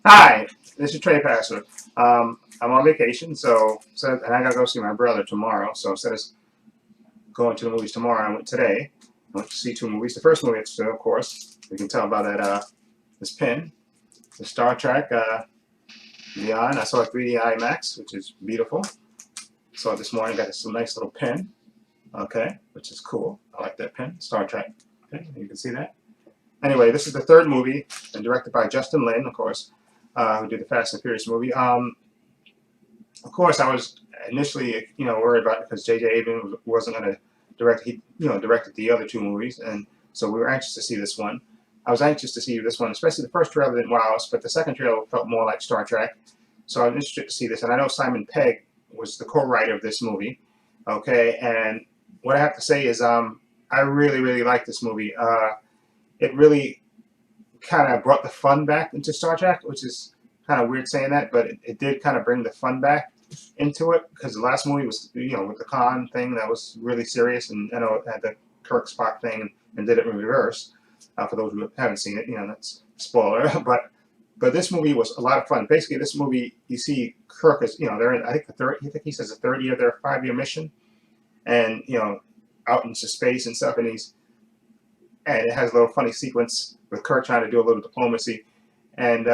Hi, this is Trepacer. I'm on vacation, and I gotta go see my brother tomorrow. So instead of going to the movies tomorrow, I went today. I went to see two movies. The first movie, of course, you can tell by that this pin, the Star Trek Beyond. I saw it 3D IMAX, which is beautiful. Saw it this morning. Got this nice little pin, okay, which is cool. I like that pin, Star Trek. Okay, you can see that. Anyway, this is the third movie, and directed by Justin Lin, of course, who did the Fast and Furious movie. Of course, I was initially, worried about it because J.J. Abrams wasn't going to direct. He, directed the other two movies, and so we were anxious to see this one. I was anxious to see this one, especially the first trailer didn't wow us, but the second trailer felt more like Star Trek. So I'm interested to see this, and I know Simon Pegg was the co-writer of this movie. Okay, and what I have to say is, I really, really like this movie. It really kind of brought the fun back into Star Trek, which is kind of weird saying that, but it did kind of bring the fun back into it because the last movie was, with the Khan thing that was really serious, and it had the Kirk Spock thing and did it in reverse. For those who haven't seen it, that's spoiler. But this movie was a lot of fun. Basically, this movie you see Kirk is, they're in, I think the third. I think he says the third year of their 5-year mission, and out into space and stuff, and it has a little funny sequence with Kirk trying to do a little diplomacy, and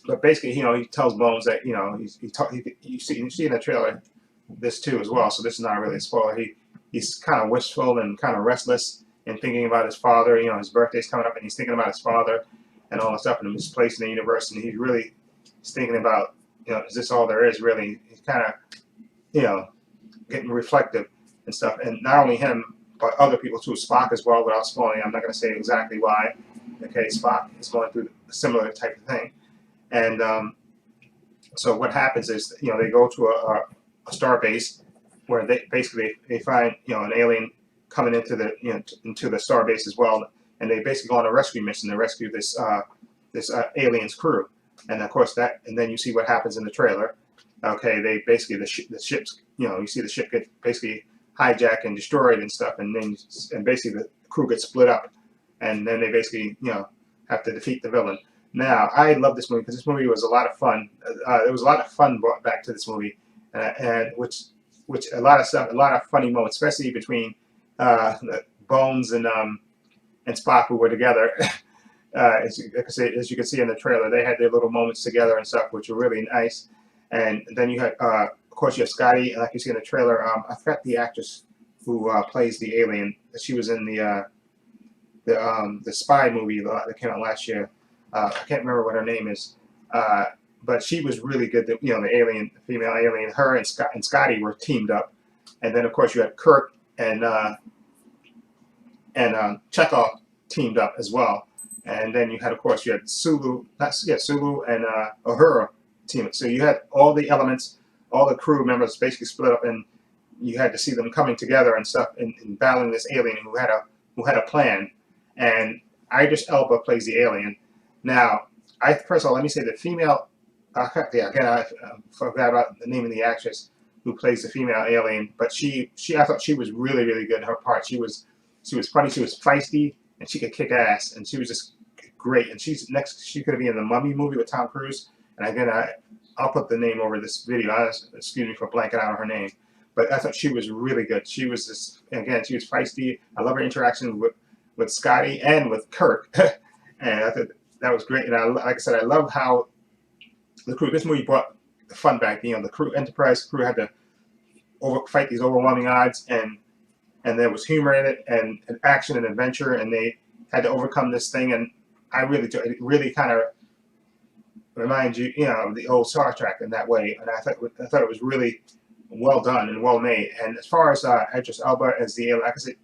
but basically, he tells Bones that you see in the trailer this too as well. So this is not really a spoiler. He's kind of wistful and kind of restless and thinking about his father. His birthday's coming up, and he's thinking about his father and all that stuff and his place in the universe. And he's thinking about, is this all there is really? He's kind of you know getting reflective and stuff. And not only him, but other people too. Spock as well. Without spoiling, I'm not going to say exactly why. Okay, Spock is going through a similar type of thing. And so what happens is, they go to a star base where they find, an alien coming into the star base as well, and they basically go on a rescue mission to rescue this alien's crew. And of course and then you see what happens in the trailer. Okay, they basically the ships, you see the ship get basically hijacked and destroyed and stuff, and basically the crew gets split up, and then they basically have to defeat the villain. Now, I love this movie because this movie was a lot of fun. There was a lot of fun brought back to this movie, and which a lot of stuff, a lot of funny moments, especially between Bones and Spock, who were together. As you can see in the trailer, they had their little moments together and stuff, which were really nice. And then you had, of course, you have Scotty, like you see in the trailer. I forgot the actress who plays the alien. She was in the spy movie that came out last year. I can't remember what her name is, but she was really good. The alien, the female alien, her and Scotty were teamed up, and then of course you had Kirk and Chekhov teamed up as well, and then of course you had Sulu and Uhura team. So you had all the elements, all the crew members basically split up, and you had to see them coming together and stuff and battling this alien who had a plan. And Idris Elba plays the alien. Now, first of all, let me say the female. Again, I forgot about the name of the actress who plays the female alien, but I thought she was really, really good in her part. She was funny, she was feisty, and she could kick ass, and she was just great. And she could be in the Mummy movie with Tom Cruise. And again, I'll put the name over this video. Excuse me for blanking out on her name, but I thought she was really good. She was she was feisty. I love her interaction with Scotty and with Kirk, and I thought that was great. And like I said, I love how the crew. This movie brought the fun back. The crew, Enterprise crew, had to fight these overwhelming odds, and there was humor in it, and action and adventure, and they had to overcome this thing. And I really it really kind of reminds you, of the old Star Trek in that way. And I thought it was really well done and well made. And as far as Idris Elba as the alien, like I said,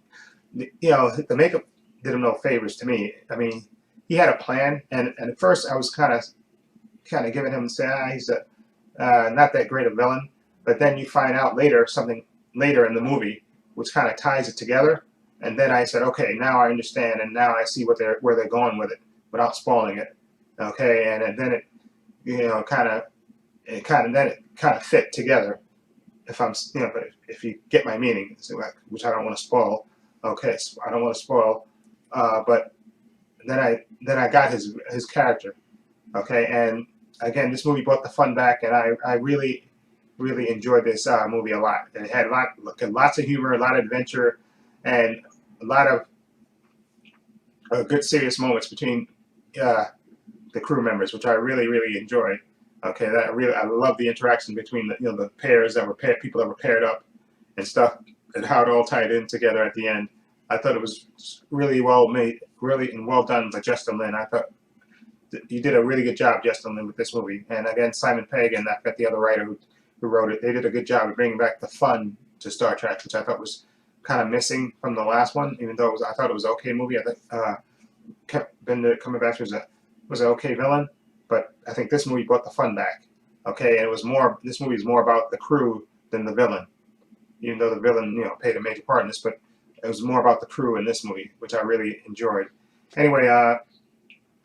the makeup did him no favors to me. I mean, he had a plan, and at first I was kind of giving him he's not that great a villain, but then you find out something later in the movie which kind of ties it together, and then I said, okay, now I understand, and now I see where they're going with it without spoiling it. Okay, and then it kind of fit together. If you get my meaning, which I don't want to spoil. Okay, so I don't want to spoil, but then I got his character. Okay, and again, this movie brought the fun back, and I really enjoyed this movie a lot. It had lots of humor, a lot of adventure, and a lot of good serious moments between uh, the crew members, which I really enjoyed. Okay, I love the interaction between the pairs that were people that were paired up and stuff, and how it all tied in together at the end. I thought it was really well made, really and well done by Justin Lin. I thought you did a really good job, Justin Lin, with this movie. And again, Simon Pegg and I forgot the other writer who wrote it. They did a good job of bringing back the fun to Star Trek, which I thought was kind of missing from the last one. Even though I thought it was an okay movie. I think Benedict Cumberbatch was an okay villain, but I think this movie brought the fun back. Okay, and it was more. This movie is more about the crew than the villain. Even though the villain, played a major part in this, but it was more about the crew in this movie, which I really enjoyed. Anyway,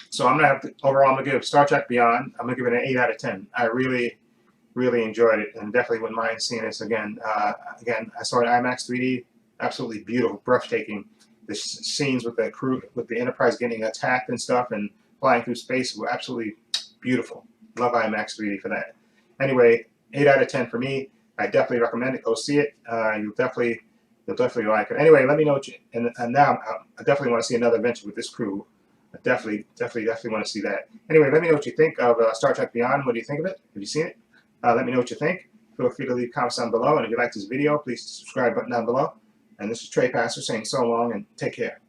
so I'm gonna overall I'm gonna give Star Trek Beyond. I'm gonna give it an 8 out of 10. I really enjoyed it, and definitely wouldn't mind seeing this again. Again, I saw it in IMAX 3D. Absolutely beautiful, breathtaking. The scenes with the crew, with the Enterprise getting attacked and stuff, and flying through space were absolutely beautiful. Love IMAX 3D for that. Anyway, 8 out of 10 for me. I definitely recommend it. Go see it. You'll definitely like it. Anyway, let me know what you. And now I definitely want to see another adventure with this crew. I definitely want to see that. Anyway, let me know what you think of Star Trek Beyond. What do you think of it? Have you seen it? Let me know what you think. Feel free to leave comments down below. And if you like this video, please subscribe button down below. And this is Trepacer saying so long and take care.